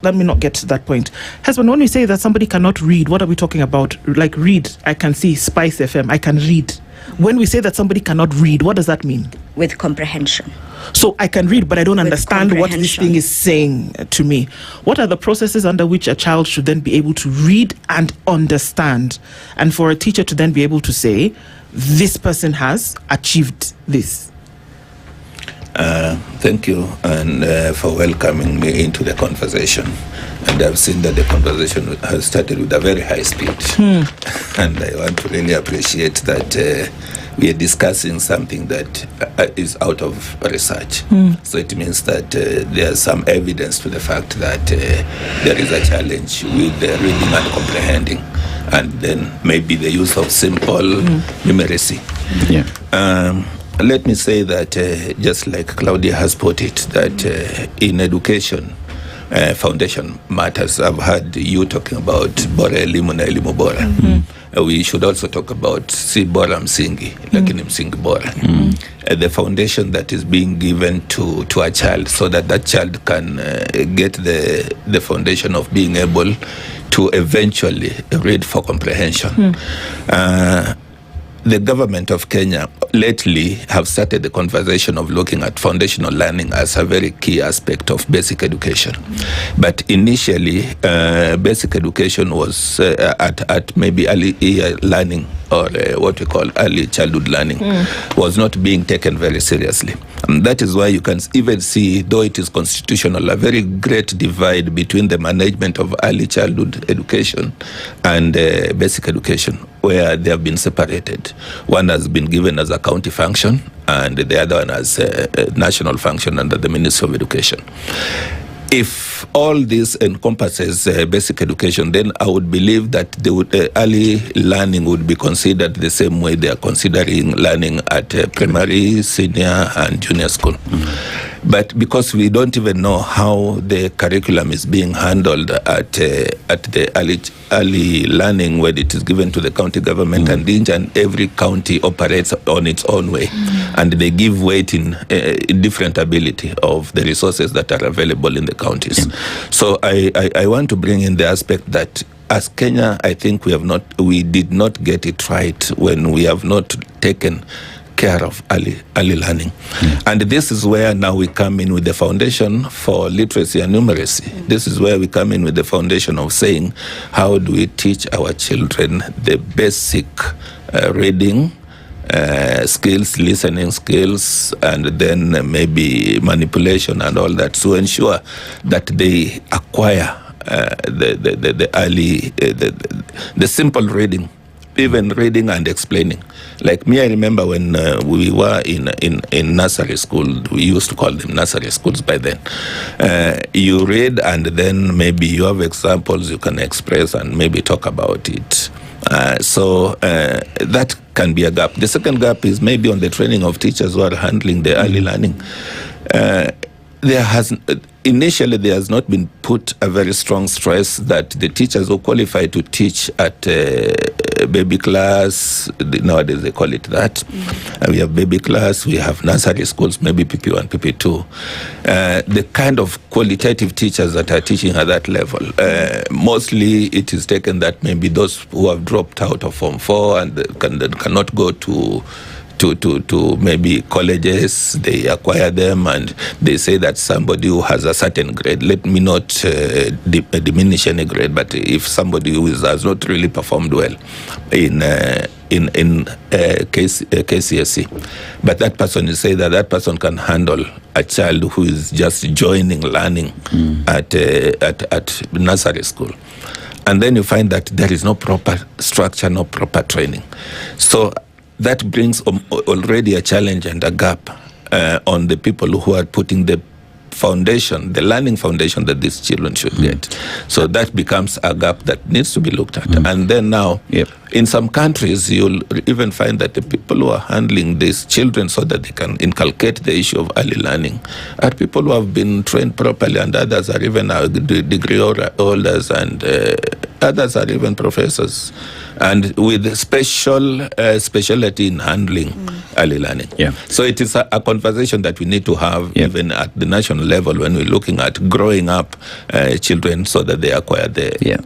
let me not get to that point. Husband, when we say that somebody cannot read, what are we talking about? Like read, I can see SpiceFM, I can read. When we say that somebody cannot read, what does that mean? With comprehension. So I can read, but I don't understand what this thing is saying to me. What are the processes under which a child should then be able to read and understand? And for a teacher to then be able to say, this person has achieved this. Thank you and for welcoming me into the conversation. And I've seen that the conversation has started with a very high speed. And I want to really appreciate that we are discussing something that is out of research. So it means that there's some evidence to the fact that there is a challenge with reading and comprehending. And then maybe the use of simple numeracy. Let me say that, just like Claudia has put it, that in education, foundation matters. I've heard you talking about bora elimu na elimu bora. We should also talk about si bora msingi, lakini msingi bora. The foundation that is being given to a child so that that child can get the foundation of being able to eventually read for comprehension. The government of Kenya lately have started the conversation of looking at foundational learning as a very key aspect of basic education. But initially, basic education was at maybe early year learning, or what we call early childhood learning, was not being taken very seriously. And that is why you can even see, though it is constitutional, a very great divide between the management of early childhood education and basic education, where they have been separated. One has been given as a county function, and the other one as a national function under the Ministry of Education. If all this encompasses basic education, then I would believe that early learning would be considered the same way they are considering learning at primary, senior, and junior school. But because we don't even know how the curriculum is being handled at the early learning when it is given to the county government, and each and every county operates on its own way, and they give weight in different ability of the resources that are available in the counties. So I want to bring in the aspect that as Kenya, I think we did not get it right when we have not taken care of early learning. And this is where now we come in with the foundation for literacy and numeracy. This is where we come in with the foundation of saying, how do we teach our children the basic reading skills, listening skills, and then maybe manipulation and all that, to ensure that they acquire the early, the simple reading, even reading and explaining. Like me, I remember when we were in nursery school, we used to call them nursery schools by then. You read, and then maybe you have examples you can express and maybe talk about it. So that can be a gap. The second gap is maybe on the training of teachers who are handling the early learning. Initially, there has not been put a very strong stress that the teachers who qualify to teach at baby class, nowadays they call it that. We have baby class, we have nursery schools, maybe PP1, PP2. The kind of qualitative teachers that are teaching at that level, mostly it is taken that maybe those who have dropped out of Form 4 and cannot go to maybe colleges, they acquire them and they say that somebody who has a certain grade, let me not diminish any grade, but if somebody who has not really performed well in KCSE, but that person is saying that person can handle a child who is just joining learning at nursery school. And then you find that there is no proper structure, no proper training. So that brings already a challenge and a gap on the people who are putting the foundation, the learning foundation that these children should get. So that becomes a gap that needs to be looked at. And then now, in some countries, you'll even find that the people who are handling these children so that they can inculcate the issue of early learning are people who have been trained properly, and others are even degree holders and Others are even professors, and with specialty in handling early learning. Yeah. So it is a conversation that we need to have even at the national level when we're looking at growing up children so that they acquire the